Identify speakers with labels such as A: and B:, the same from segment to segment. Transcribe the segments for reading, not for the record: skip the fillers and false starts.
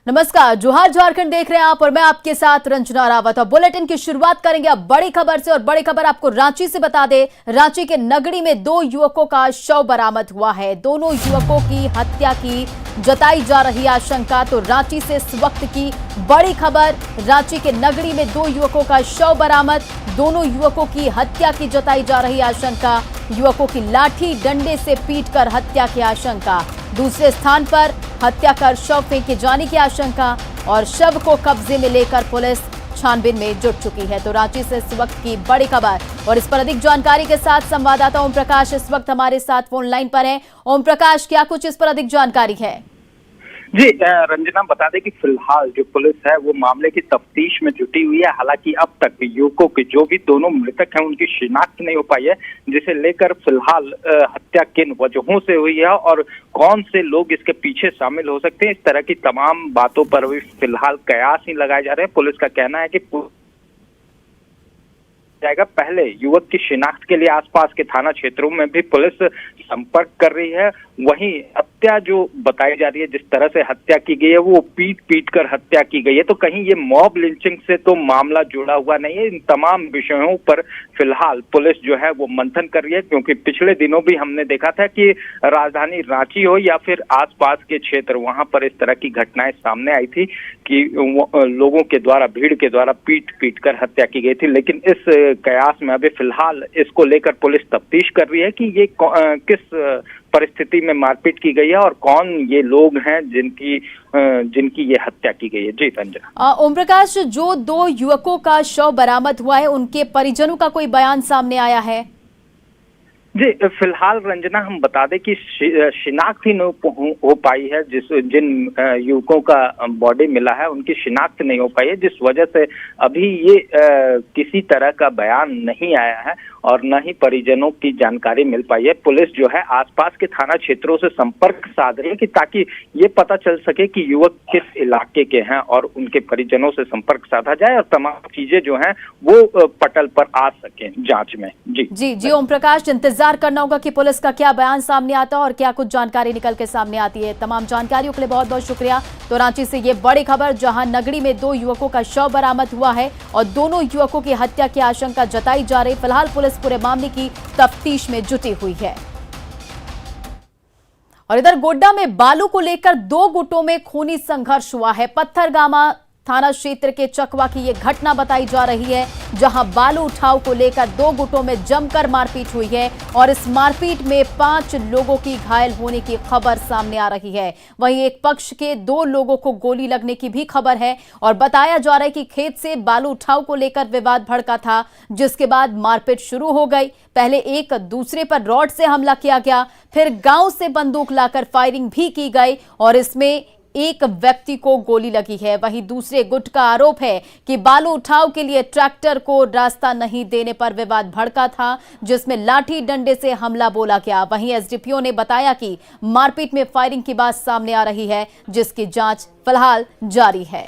A: नमस्कार, जोहार झारखंड देख रहे हैं आप और मैं आपके साथ रंजना रावत। और बुलेटिन की शुरुआत करेंगे अब बड़ी खबर से। और बड़ी खबर आपको रांची से बता दें, रांची के नगड़ी में 2 युवकों का शव बरामद हुआ है। दोनों युवकों की हत्या की जताई जा रही आशंका। तो रांची से इस वक्त की बड़ी खबर, रांची के नगड़ी में 2 युवकों का शव बरामद, दोनों युवकों की हत्या की जताई जा रही आशंका। युवकों की लाठी डंडे से पीटकर हत्या की आशंका। दूसरे स्थान पर हत्या कर शव फेंके जाने की आशंका और शव को कब्जे में लेकर पुलिस छानबीन में जुट चुकी है। तो रांची से इस वक्त की बड़ी खबर और इस पर अधिक जानकारी के साथ संवाददाता ओम प्रकाश इस वक्त हमारे साथ फोन लाइन पर हैं। ओम प्रकाश, क्या कुछ इस पर अधिक जानकारी है?
B: जी रंजना, बता दें कि फिलहाल जो पुलिस है वो मामले की तफ्तीश में जुटी हुई है। हालांकि अब तक युवकों के जो भी दोनों मृतक हैं उनकी शिनाख्त नहीं हो पाई है, जिसे लेकर फिलहाल हत्या किन वजहों से हुई है और कौन से लोग इसके पीछे शामिल हो सकते हैं, इस तरह की तमाम बातों पर भी फिलहाल कयास ही लगाए जा रहे हैं। पुलिस का कहना है कि जाएगा। पहले युवक की शिनाख्त के लिए आसपास के थाना क्षेत्रों में भी पुलिस संपर्क कर रही है। वहीं हत्या जो बताई जा रही है, जिस तरह से हत्या की गई है वो पीट कर हत्या की गई है, तो कहीं ये मॉब लिंचिंग से तो मामला जुड़ा हुआ नहीं है। इन तमाम विषयों पर फिलहाल पुलिस जो है वो मंथन कर रही है, क्योंकि पिछले दिनों भी हमने देखा था कि राजधानी रांची हो या फिर आसपास के क्षेत्र, वहां पर इस तरह की घटनाएं सामने आई थी कि लोगों के द्वारा, भीड़ के द्वारा पीट कर हत्या की गई थी। लेकिन इस कयास में अभी फिलहाल इसको लेकर पुलिस तफ्तीश कर रही है कि ये किस परिस्थिति में मारपीट की गई है और कौन ये लोग हैं जिनकी ये हत्या की गई है। जी रंजना।
A: ओम प्रकाश, जो 2 युवकों का शव बरामद हुआ है उनके परिजनों का कोई बयान सामने आया है?
B: जी फिलहाल रंजना, हम बता दें कि शिनाख्त ही नहीं हो पाई है। जिन युवकों का बॉडी मिला है उनकी शिनाख्त नहीं हो पाई है, जिस वजह से अभी ये किसी तरह का बयान नहीं आया है और न ही परिजनों की जानकारी मिल पाई है। पुलिस जो है आसपास के थाना क्षेत्रों से संपर्क साध रही है कि ताकि ये पता चल सके कि युवक किस इलाके के हैं और उनके परिजनों से संपर्क साधा जाए और तमाम चीजें जो हैं वो पटल पर आ सके जांच में। जी
A: ओम प्रकाश, इंतजार करना होगा कि पुलिस का क्या बयान सामने आता है और क्या कुछ जानकारी निकल के सामने आती है। तमाम जानकारियों के लिए बहुत बहुत शुक्रिया। तो रांची से ये बड़ी खबर, जहां नगड़ी में 2 युवकों का शव बरामद हुआ है और दोनों युवकों की हत्या की आशंका जताई जा रही। फिलहाल पुलिस पूरे मामले की तफ्तीश में जुटी हुई है। और इधर गोड्डा में बालू को लेकर 2 गुटों में खूनी संघर्ष हुआ है। पत्थरगामा थाना क्षेत्र के चकवा की यह घटना बताई जा रही है, जहां बालू उठाव को लेकर 2 गुटों में जमकर मारपीट हुई है और इस मारपीट में 5 लोगों की घायल होने की खबर सामने आ रही है। वहीं एक पक्ष के 2 लोगों को गोली लगने की भी खबर है और बताया जा रहा है कि खेत से बालू उठाव को लेकर विवाद भड़का था, जिसके बाद मारपीट शुरू हो गई। पहले एक दूसरे पर रॉड से हमला किया गया, फिर गांव से बंदूक लाकर फायरिंग भी की गई और इसमें एक व्यक्ति को गोली लगी है। वहीं दूसरे गुट का आरोप है कि बालू उठाव के लिए ट्रैक्टर को रास्ता नहीं देने पर विवाद भड़का था, जिसमें लाठी डंडे से हमला बोला गया। वहीं एसडीपीओ ने बताया कि मारपीट में फायरिंग की बात सामने आ रही है, जिसकी जांच फिलहाल जारी है।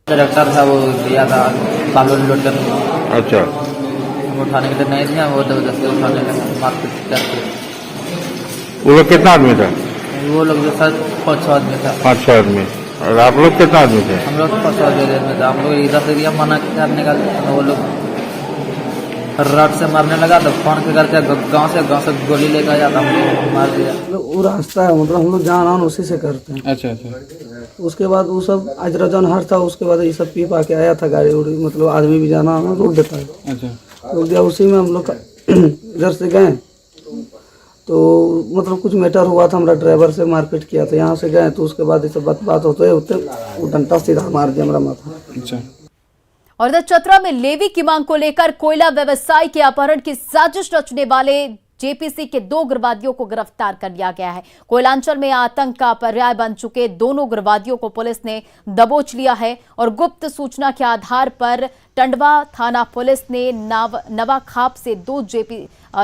C: ट्रैक्टर था वो दिया था बालू लोड करने।
D: अच्छा,
C: उठाने के लिए नहीं दिया, वो जबरदस्ती उठाने लगा, मारपीट करके।
D: वो लोग कितना आदमी था?
C: वो लोग जो सर 5-6 आदमी था।
D: 5-6 आदमी। और आप लोग कितना आदमी थे?
C: हम लोग 5-6 आदमी था। हम लोग इधर से दिया मना करने का, वो लोग रॉड से मारने लगा तो फोन के करके गांव से गोली लेकर जाता, हमको मार दिया।
E: वो रास्ता है, मतलब हम लोग जहाँ आना उसी से करते हैं।
D: अच्छा।
E: उसके बाद वो सब आज रजन हर था, उसके बाद ये सब पी पा के आया था, गाड़ी उड़ी मतलब आदमी भी जाना आना रोक देता है।
D: अच्छा,
E: रोक दिया। उसी में हम लोग इधर से गए तो मतलब कुछ मैटर हुआ था, हमारा ड्राइवर से मारपीट किया था। यहाँ से गए तो उसके बाद ये सब बात होते वो डंडा सीधा मार दिया हमारा माथा।
D: अच्छा।
A: और इधर चतरा में लेवी की मांग को लेकर कोयला व्यवसायी के अपहरण की साजिश रचने वाले जेपीसी के 2 उग्रवादियों को गिरफ्तार कर लिया गया है। कोयलांचल में आतंक का पर्याय बन चुके दोनों उग्रवादियों को पुलिस ने दबोच लिया है और गुप्त सूचना के आधार पर टंडवा थाना पुलिस ने नवाखाप से 2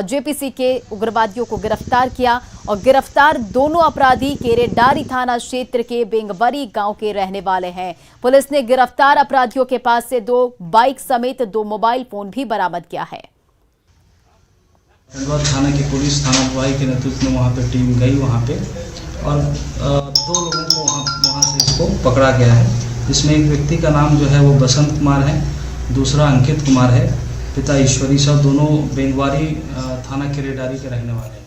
A: जेपीसी के उग्रवादियों को गिरफ्तार किया और गिरफ्तार दोनों अपराधी केरेडारी थाना क्षेत्र के बेंगबरी गांव के रहने वाले हैं। पुलिस ने गिरफ्तार अपराधियों के पास से 2 बाइक समेत 2 मोबाइल फोन भी बरामद किया है।
F: टंडवा थाना की पुलिस थाना प्रभारी के नेतृत्व में वहाँ पे टीम गई। वहाँ पे और 2 लोगों को वहाँ से इसको पकड़ा गया है, जिसमें एक व्यक्ति का नाम जो है वो बसंत कुमार है, दूसरा अंकित कुमार है, पिता ईश्वरी साहब, दोनों बेंगवारी थाना किरेडारी के रहने वाले हैं।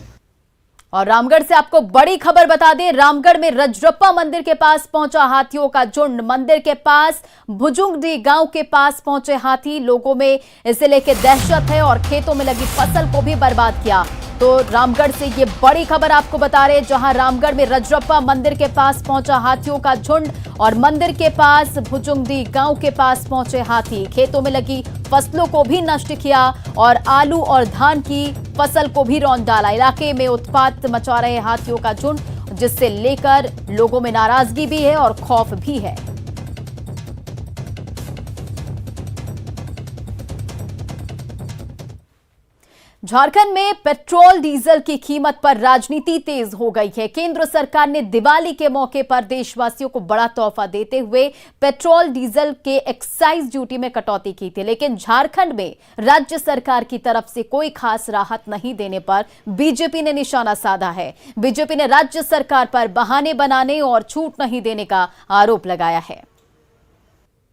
A: और रामगढ़ से आपको बड़ी खबर बता दें, रामगढ़ में रजरप्पा मंदिर के पास पहुंचा हाथियों का झुंड। मंदिर के पास भुजुंगडी गांव के पास पहुंचे हाथी, लोगों में इसे लेकर दहशत है और खेतों में लगी फसल को भी बर्बाद किया। तो रामगढ़ से ये बड़ी खबर आपको बता रहे, जहां रामगढ़ में रजरप्पा मंदिर के पास पहुंचा हाथियों का झुंड और मंदिर के पास भुजुंगडी गांव के पास पहुंचे हाथी, खेतों में लगी फसलों को भी नष्ट किया और आलू और धान की फसल को भी रौंद डाला। इलाके में उत्पात मचा रहे हाथियों का झुंड, जिससे लेकर लोगों में नाराजगी भी है और खौफ भी है। झारखंड में पेट्रोल डीजल की कीमत पर राजनीति तेज हो गई है। केंद्र सरकार ने दिवाली के मौके पर देशवासियों को बड़ा तोहफा देते हुए पेट्रोल डीजल के एक्साइज ड्यूटी में कटौती की थी, लेकिन झारखंड में राज्य सरकार की तरफ से कोई खास राहत नहीं देने पर बीजेपी ने निशाना साधा है। बीजेपी ने राज्य सरकार पर बहाने बनाने और छूट नहीं देने का आरोप लगाया है।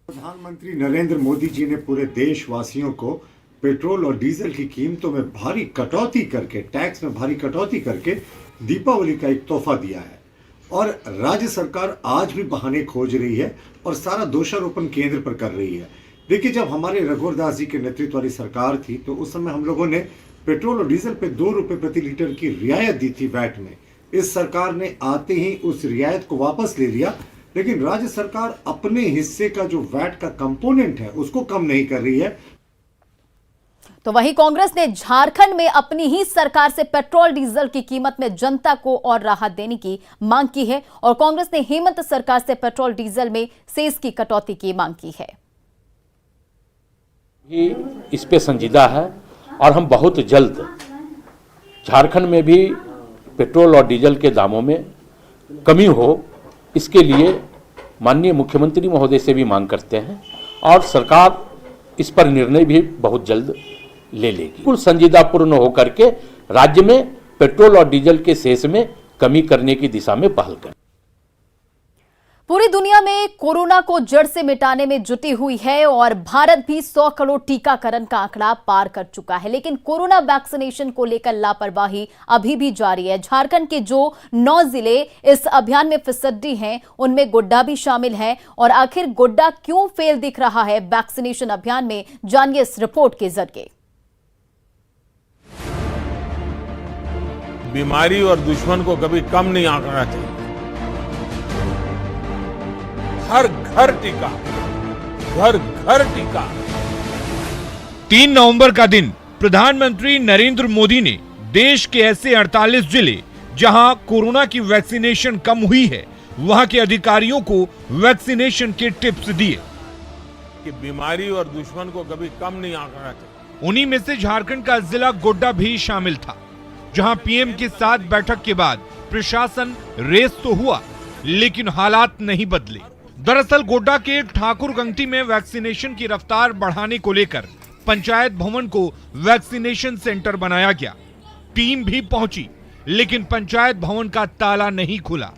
G: प्रधानमंत्री नरेंद्र मोदी जी ने पूरे देशवासियों को पेट्रोल और डीजल की कीमतों में भारी कटौती करके, टैक्स में भारी कटौती करके दीपावली का एक तोहफा दिया है। और राज्य सरकार आज भी बहाने खोज रही है और सारा दोषारोपण केंद्र पर कर रही है। देखिए, जब हमारे रघुवर दास जी के नेतृत्व वाली सरकार थी तो उस समय हम लोगों ने पेट्रोल और डीजल पे 2 रुपए प्रति लीटर की रियायत दी थी वैट में। इस सरकार ने आते ही उस रियायत को वापस ले लिया, लेकिन राज्य सरकार अपने हिस्से का जो वैट का कंपोनेंट है उसको कम नहीं कर रही है।
A: तो वहीं कांग्रेस ने झारखंड में अपनी ही सरकार से पेट्रोल डीजल की कीमत में जनता को और राहत देने की मांग की है और कांग्रेस ने हेमंत सरकार से पेट्रोल डीजल में सेस की कटौती की मांग की है।
H: इस पे संजीदा है और हम बहुत जल्द झारखंड में भी पेट्रोल और डीजल के दामों में कमी हो, इसके लिए माननीय मुख्यमंत्री महोदय से भी मांग करते हैं और सरकार इस पर निर्णय भी बहुत जल्द ले लेगी। कुल संजीदापूर्ण होकर के राज्य में पेट्रोल और डीजल के सेस में कमी करने की दिशा में पहल करें।
A: पूरी दुनिया में कोरोना को जड़ से मिटाने में जुटी हुई है और भारत भी 100 करोड़ टीकाकरण का आंकड़ा पार कर चुका है, लेकिन कोरोना वैक्सीनेशन को लेकर लापरवाही अभी भी जारी है। झारखंड के जो 9 जिले इस अभियान में फिसड्डी हैं, उनमें गोड्डा भी शामिल है। और आखिर गोड्डा क्यों फेल दिख रहा है वैक्सीनेशन अभियान में, जानिए इस रिपोर्ट के जरिए।
I: बीमारी और दुश्मन को कभी कम नहीं आंकना चाहिए। हर घर टीका, घर घर टीका।
J: 3 नवंबर का दिन प्रधानमंत्री नरेंद्र मोदी ने देश के ऐसे 48 जिले जहां कोरोना की वैक्सीनेशन कम हुई है, वहां के अधिकारियों को वैक्सीनेशन के टिप्स दिए
I: कि बीमारी और दुश्मन को कभी कम नहीं आंकना चाहिए।
J: उन्हीं में से झारखंड का जिला गोड्डा भी शामिल था, जहां पीएम के साथ बैठक के बाद प्रशासन रेस तो हुआ, लेकिन हालात नहीं बदले। दरअसल गोड्डा के ठाकुरगंगटी में वैक्सीनेशन की रफ्तार बढ़ाने को लेकर पंचायत भवन को वैक्सीनेशन सेंटर बनाया गया। टीम भी पहुंची, लेकिन पंचायत भवन का ताला नहीं खुला।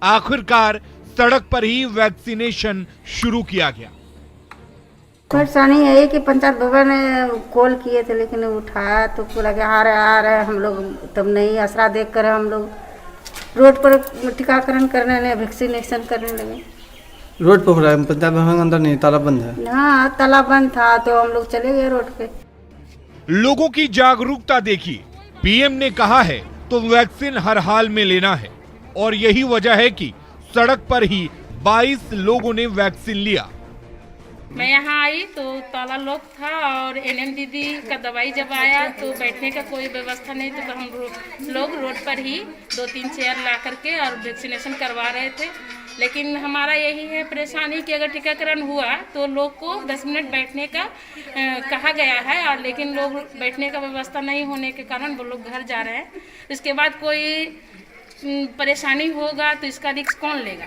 J: आखिरकार सड़क पर ही वैक्सीनेशन शुरू किया गया।
K: परेशानी है कि पंचायत भवन कॉल किए थे, लेकिन उठाया तो बोला कि आ रहे हम लोग, तब नहीं आसरा देख कर हम लोग रोड पर टीकाकरण करने लगे, वैक्सीनेशन करने लगे।
E: रोड पर हो रहा है, पंचायत भवन अंदर नहीं, ताला बंद है।
K: हाँ, ताला बंद था तो हम लोग चले गए रोड पे।
J: लोगों की जागरूकता देखिए। पीएम ने कहा है तो वैक्सीन हर हाल में लेना है और यही वजह है कि सड़क पर ही 22 लोगों ने वैक्सीन लिया।
L: मैं यहाँ आई तो ताला लॉक था और एनएम दीदी का दवाई जब आया तो बैठने का कोई व्यवस्था नहीं, तो हम लोग रोड पर ही 2-3 चेयर ला करके और वैक्सीनेशन करवा रहे थे। लेकिन हमारा यही है परेशानी कि अगर टीकाकरण हुआ तो लोग को 10 मिनट बैठने का कहा गया है, और लेकिन लोग बैठने का व्यवस्था नहीं होने के कारण वो लोग घर जा रहे हैं। इसके बाद कोई परेशानी होगा तो इसका रिस्क कौन लेगा।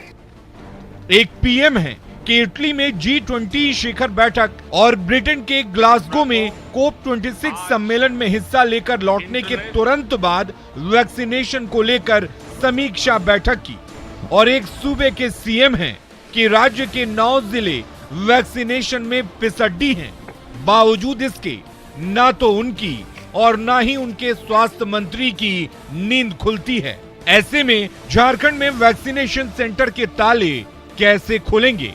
J: एक पीएम है कि इटली में G20 शिखर बैठक और ब्रिटेन के ग्लासगो में COP26 सम्मेलन में हिस्सा लेकर लौटने के तुरंत बाद वैक्सीनेशन को लेकर समीक्षा बैठक की और एक सूबे के सीएम हैं कि राज्य के 9 जिले वैक्सीनेशन में पिछड़ी हैं। बावजूद इसके ना तो उनकी और ना ही उनके स्वास्थ्य मंत्री की नींद खुलती है। ऐसे में झारखंड में वैक्सीनेशन सेंटर के ताले कैसे खुलेंगे?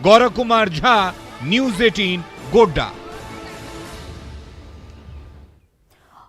J: गौरव कुमार झा, न्यूज़ 18 गोड्डा।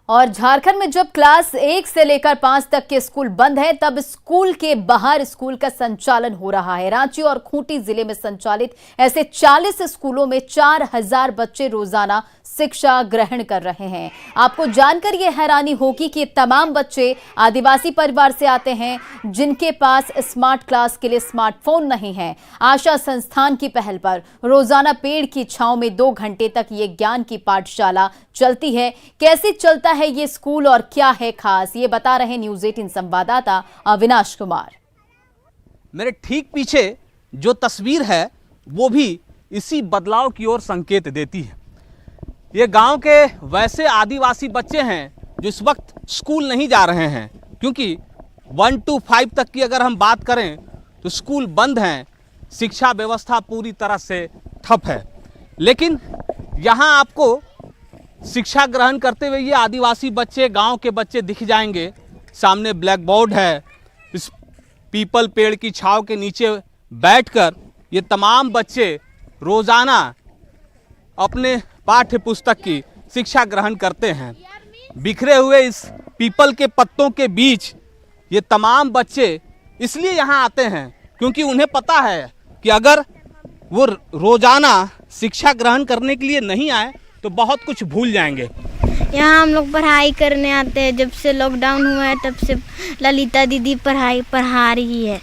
A: और झारखंड में जब क्लास 1 से लेकर 5 तक के स्कूल बंद हैं, तब स्कूल के बाहर स्कूल का संचालन हो रहा है। रांची और खूंटी जिले में संचालित ऐसे 40 स्कूलों में 4000 बच्चे रोजाना शिक्षा ग्रहण कर रहे हैं। आपको जानकर यह हैरानी होगी कि तमाम बच्चे आदिवासी परिवार से आते हैं, जिनके पास स्मार्ट क्लास के लिए स्मार्टफोन नहीं है। आशा संस्थान की पहल पर रोजाना पेड़ की छांव में 2 घंटे तक ये ज्ञान की पाठशाला चलती है। कैसे चलता है ये स्कूल और क्या है खास, ये बता रहे न्यूज़ 18 संवाददाता अविनाश कुमार।
M: मेरे ठीक पीछे जो तस्वीर है वो भी इसी बदलाव की ओर संकेत देती है। ये गांव के वैसे आदिवासी बच्चे हैं जो इस वक्त स्कूल नहीं जा रहे हैं, क्योंकि 1 to 5 तक की अगर हम बात करें तो स्कूल बंद हैं, शिक्षा व्यवस्था पूरी तरह से ठप है। लेकिन यहाँ आपको शिक्षा ग्रहण करते हुए ये आदिवासी बच्चे, गांव के बच्चे दिख जाएंगे। सामने ब्लैक बोर्ड है, इस पीपल पेड़ की छांव के नीचे बैठकर ये तमाम बच्चे रोज़ाना अपने पाठ्य पुस्तक की शिक्षा ग्रहण करते हैं। बिखरे हुए इस पीपल के पत्तों के बीच ये तमाम बच्चे इसलिए यहाँ आते हैं क्योंकि उन्हें पता है कि अगर वो रोज़ाना शिक्षा ग्रहण करने के लिए नहीं आए तो बहुत कुछ भूल जाएंगे।
N: यहाँ हम लोग पढ़ाई करने आते हैं। जब से लॉकडाउन हुआ है तब से ललिता दीदी पढ़ा रही है,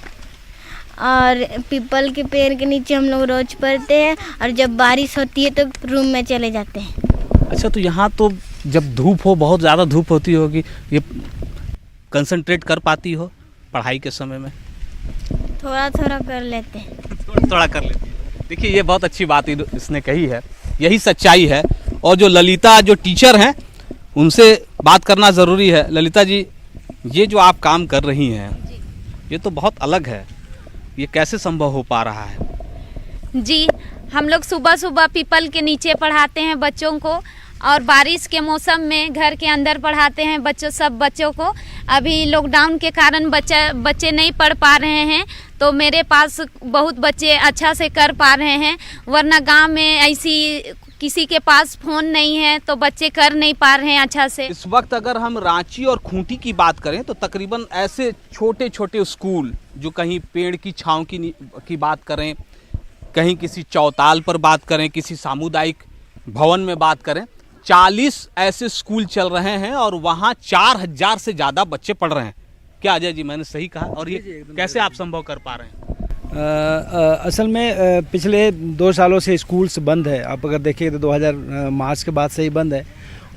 N: और पीपल के पेड़ के नीचे हम लोग रोज पढ़ते हैं, और जब बारिश होती है तो रूम में चले जाते हैं।
M: अच्छा, तो यहाँ तो जब धूप हो, बहुत ज़्यादा धूप होती होगी, ये कंसंट्रेट कर पाती हो पढ़ाई के समय में?
N: थोड़ा थोड़ा कर लेते हैं।
M: थोड़ा कर लेते हैं। देखिए, ये बहुत अच्छी बात इसने कही है, यही सच्चाई है। और जो ललिता जो टीचर हैं उनसे बात करना ज़रूरी है। ललिता जी, ये जो आप काम कर रही हैं ये तो बहुत अलग है, ये कैसे संभव हो पा रहा है?
O: जी, हम लोग सुबह सुबह पीपल के नीचे पढ़ाते हैं बच्चों को, और बारिश के मौसम में घर के अंदर पढ़ाते हैं सब बच्चों को। अभी लॉकडाउन के कारण बच्चे नहीं पढ़ पा रहे हैं, तो मेरे पास बहुत बच्चे अच्छा से कर पा रहे हैं, वरना गांव में ऐसी किसी के पास फ़ोन नहीं है तो बच्चे कर नहीं पा रहे हैं अच्छा से।
M: इस वक्त अगर हम रांची और खूंटी की बात करें तो तकरीबन ऐसे छोटे छोटे स्कूल, जो कहीं पेड़ की छांव की बात करें, कहीं किसी चौताल पर बात करें, किसी सामुदायिक भवन में बात करें, 40 ऐसे स्कूल चल रहे हैं और वहाँ 4000 से ज़्यादा बच्चे पढ़ रहे हैं। क्या अजय जी, मैंने सही कहा? और ये कैसे आप संभव कर पा रहे हैं?
P: असल में पिछले 2 सालों से स्कूल्स बंद है। आप अगर देखिए तो 2000 मार्च के बाद से ही बंद है,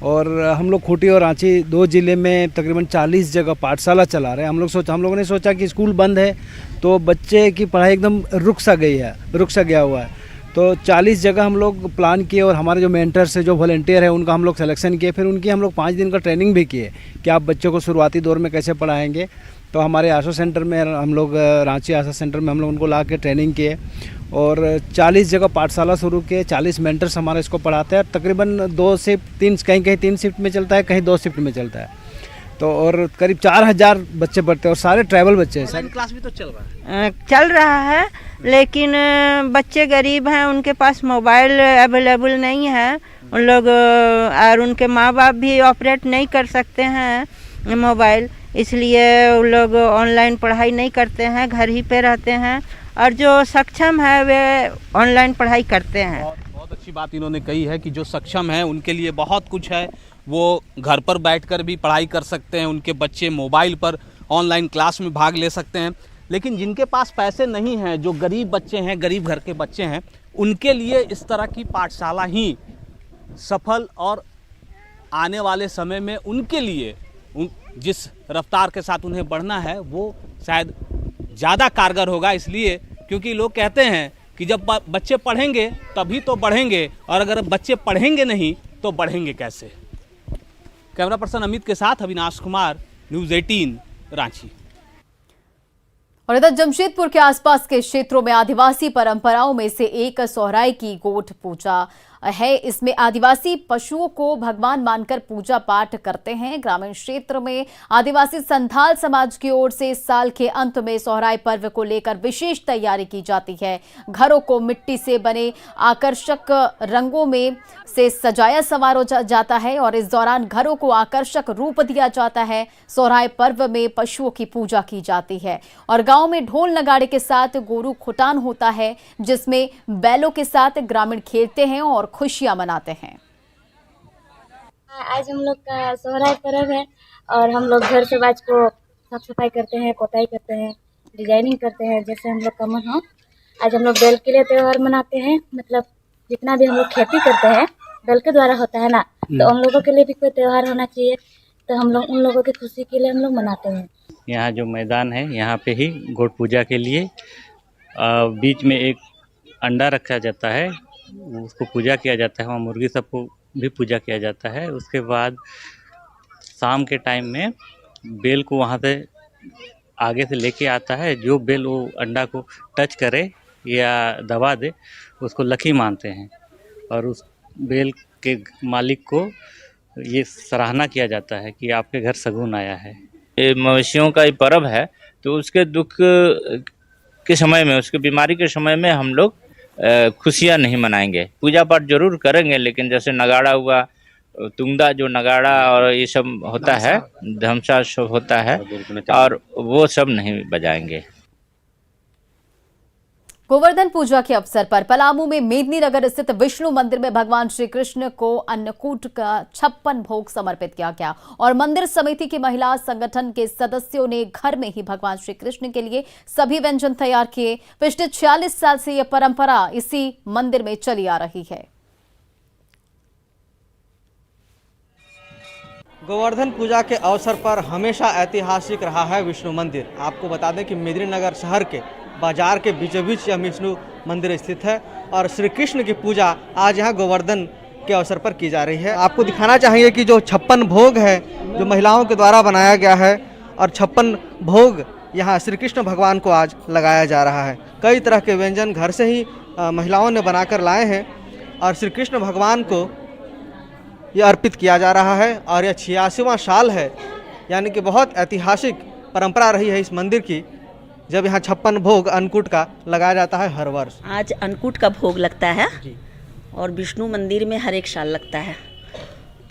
P: और हम लोग खूंटी और रांची 2 ज़िले में तकरीबन 40 जगह पाठशाला चला रहे हैं। हम लोगों ने सोचा कि स्कूल बंद है तो बच्चे की पढ़ाई एकदम रुक सा गया हुआ है। तो 40 जगह हम लोग प्लान किए, और हमारे जो मेंटर्स है, जो वॉलंटियर है, उनका हम लोग सिलेक्शन किए। फिर उनकी हम लोग 5 दिन का ट्रेनिंग भी किए कि आप बच्चों को शुरुआती दौर में कैसे पढ़ाएंगे। तो हमारे आशा सेंटर में हम लोग, रांची आशा सेंटर में हम लोग उनको ला के ट्रेनिंग किए, और 40 जगह पाठशाला शुरू किए। 40 मेंटर्स हमारे इसको पढ़ाते हैं। तकरीबन 2 से 3, कहीं 3 शिफ्ट में चलता है, कहीं 2 शिफ्ट में चलता है। तो और करीब 4000 बच्चे पढ़ते हैं, और सारे ट्राइबल बच्चे हैं।
M: ऑनलाइन क्लास भी तो
K: चल रहा है, लेकिन बच्चे गरीब हैं, उनके पास मोबाइल अवेलेबल नहीं है उन लोग, और उनके माँ बाप भी ऑपरेट नहीं कर सकते हैं मोबाइल, इसलिए वो लोग ऑनलाइन पढ़ाई नहीं करते हैं, घर ही पे रहते हैं। और जो सक्षम है वे ऑनलाइन पढ़ाई करते हैं।
M: बहुत अच्छी बात इन्होंने कही है कि जो सक्षम है उनके लिए बहुत कुछ है, वो घर पर बैठकर भी पढ़ाई कर सकते हैं, उनके बच्चे मोबाइल पर ऑनलाइन क्लास में भाग ले सकते हैं। लेकिन जिनके पास पैसे नहीं हैं, जो गरीब बच्चे हैं, गरीब घर के बच्चे हैं, उनके लिए इस तरह की पाठशाला ही सफल, और आने वाले समय में उनके लिए जिस रफ्तार के साथ उन्हें बढ़ना है वो शायद ज़्यादा कारगर होगा। इसलिए क्योंकि लोग कहते हैं कि जब बच्चे पढ़ेंगे तभी तो बढ़ेंगे, और अगर बच्चे पढ़ेंगे नहीं तो बढ़ेंगे कैसे। कैमरा पर्सन अमित के साथ अविनाश कुमार, न्यूज़ 18 रांची।
A: और इधर जमशेदपुर के आसपास के क्षेत्रों में आदिवासी परंपराओं में से एक सोहराई की गोठ पूजा है। इसमें आदिवासी पशुओं को भगवान मानकर पूजा पाठ करते हैं। ग्रामीण क्षेत्र में आदिवासी संथाल समाज की ओर से इस साल के अंत में सोहराई पर्व को लेकर विशेष तैयारी की जाती है। घरों को मिट्टी से बने आकर्षक रंगों में से सजाया संवारा जाता है और इस दौरान घरों को आकर्षक रूप दिया जाता है। सोहराई पर्व में पशुओं की पूजा की जाती है और गांव में ढोल नगाड़े के साथ गोरू खुटान होता है, जिसमें बैलों के साथ ग्रामीण खेलते हैं और खुशियां मनाते हैं।
N: आज हम लोग का सोहराई पर्व है और हम लोग घर से बाज को साफ सफाई करते हैं, पोताई करते हैं, डिजाइनिंग करते हैं, जैसे हम लोग का मन हो। आज हम लोग बैल के लिए त्योहार मनाते हैं। मतलब जितना भी हम लोग खेती करते हैं बैल के द्वारा होता है ना, तो हम लोगों के लिए भी कोई त्योहार होना चाहिए, तो हम लोग उन लोगों की खुशी के लिए हम लोग मनाते हैं।
Q: यहाँ जो मैदान है यहाँ पे ही गोट पूजा के लिए बीच में एक अंडा रखा जाता है, उसको पूजा किया जाता है। वहाँ मुर्गी सबको भी पूजा किया जाता है। उसके बाद शाम के टाइम में बेल को वहाँ से आगे से लेके आता है। जो बेल वो अंडा को टच करे या दबा दे उसको लकी मानते हैं और उस बेल के मालिक को ये सराहना किया जाता है कि आपके घर शगुन आया है।
R: ये मवेशियों का ये पर्व है, तो उसके दुख के समय में, उसके बीमारी के समय में हम लोग खुशियाँ नहीं मनाएंगे। पूजा पाठ जरूर करेंगे, लेकिन जैसे नगाड़ा हुआ, तुंगदा जो नगाड़ा और ये सब होता है, धमसा सब होता है, और वो सब नहीं बजाएंगे।
A: गोवर्धन पूजा के अवसर पर पलामू में मेदिनीनगर स्थित विष्णु मंदिर में भगवान श्री कृष्ण को अन्नकूट का 56 भोग समर्पित किया गया और मंदिर समिति की महिला संगठन के सदस्यों ने घर में ही भगवान श्री कृष्ण के लिए सभी व्यंजन तैयार किए। पिछले 46 साल से यह परंपरा इसी मंदिर में चली आ रही है।
S: गोवर्धन पूजा के अवसर पर हमेशा ऐतिहासिक रहा है विष्णु मंदिर। आपको बता दें कि मेदिनीनगर शहर के बाजार के बीचों बीच यह विष्णु मंदिर स्थित है और श्री कृष्ण की पूजा आज यहाँ गोवर्धन के अवसर पर की जा रही है। आपको दिखाना चाहिए कि जो 56 भोग है जो महिलाओं के द्वारा बनाया गया है और 56 भोग यहाँ श्री कृष्ण भगवान को आज लगाया जा रहा है। कई तरह के व्यंजन घर से ही महिलाओं ने बनाकर लाए हैं और श्री कृष्ण भगवान को ये अर्पित किया जा रहा है और यह 86वां साल है, यानी कि बहुत ऐतिहासिक परंपरा रही है इस मंदिर की, जब यहाँ 56 भोग अन्नकूट का लगाया जाता है हर वर्ष।
T: आज अन्नकूट का भोग लगता है और विष्णु मंदिर में हर एक साल लगता है।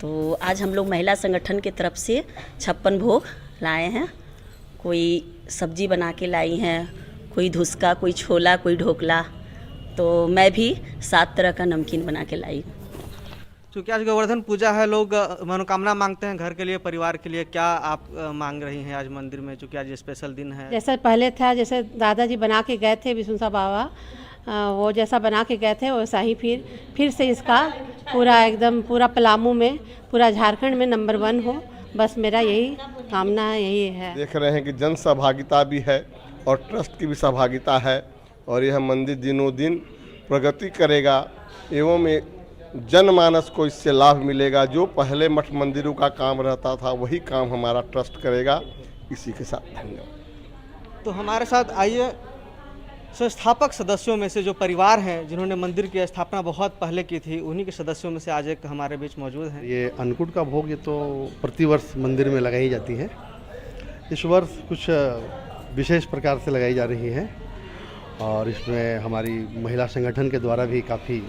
T: तो आज हम लोग महिला संगठन की तरफ से 56 भोग लाए हैं। कोई सब्जी बना के लाई हैं, कोई धुसका, कोई छोला, कोई ढोकला, तो मैं भी 7 तरह का नमकीन बना के लाई।
S: चूँकि आज गोवर्धन पूजा है, लोग मनोकामना मांगते हैं घर के लिए, परिवार के लिए। क्या आप मांग रही हैं आज मंदिर में, चूँकि आज स्पेशल दिन है?
U: जैसा पहले था, जैसे दादाजी बना के गए थे विष्णु बाबा, वो जैसा बना के गए थे वैसा ही फिर से इसका पूरा एकदम पूरा पलामू में, पूरा झारखंड में नंबर 1 हो, बस मेरा यही कामना है, यही है।
V: देख रहे हैं कि जन सहभागिता भी है और ट्रस्ट की भी सहभागिता है और यह मंदिर दिनों दिन प्रगति करेगा एवं जनमानस को इससे लाभ मिलेगा। जो पहले मठ मंदिरों का काम रहता था वही काम हमारा ट्रस्ट करेगा। इसी के साथ धन्यवाद।
S: तो हमारे साथ आइए संस्थापक सदस्यों में से जो परिवार हैं जिन्होंने मंदिर की स्थापना बहुत पहले की थी, उन्हीं के सदस्यों में से आज एक हमारे बीच मौजूद हैं।
W: ये अन्नकूट का भोग ये तो प्रतिवर्ष मंदिर में लगाई जाती है। इस वर्ष कुछ विशेष प्रकार से लगाई जा रही है और इसमें हमारी महिला संगठन के द्वारा भी काफ़ी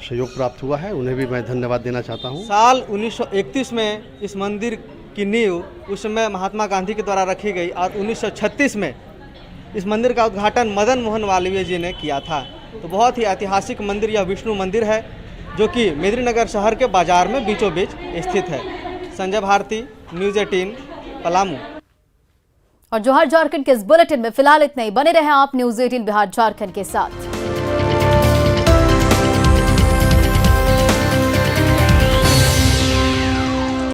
W: सहयोग प्राप्त हुआ है, उन्हें भी मैं धन्यवाद देना चाहता हूँ।
S: साल 1931 में इस मंदिर की नींव उस समय महात्मा गांधी के द्वारा रखी गई और 1936 में इस मंदिर का उद्घाटन मदन मोहन मालवीय जी ने किया था। तो बहुत ही ऐतिहासिक मंदिर यह विष्णु मंदिर है जो कि मेदिनीनगर शहर के बाजार में बीचों बीच स्थित है। संजय भारती, न्यूज़ 18, पलामू।
A: और जोहार झारखंड के इस बुलेटिन में फिलहाल इतना ही। बने रहे आप न्यूज़ 18 बिहार झारखंड के साथ।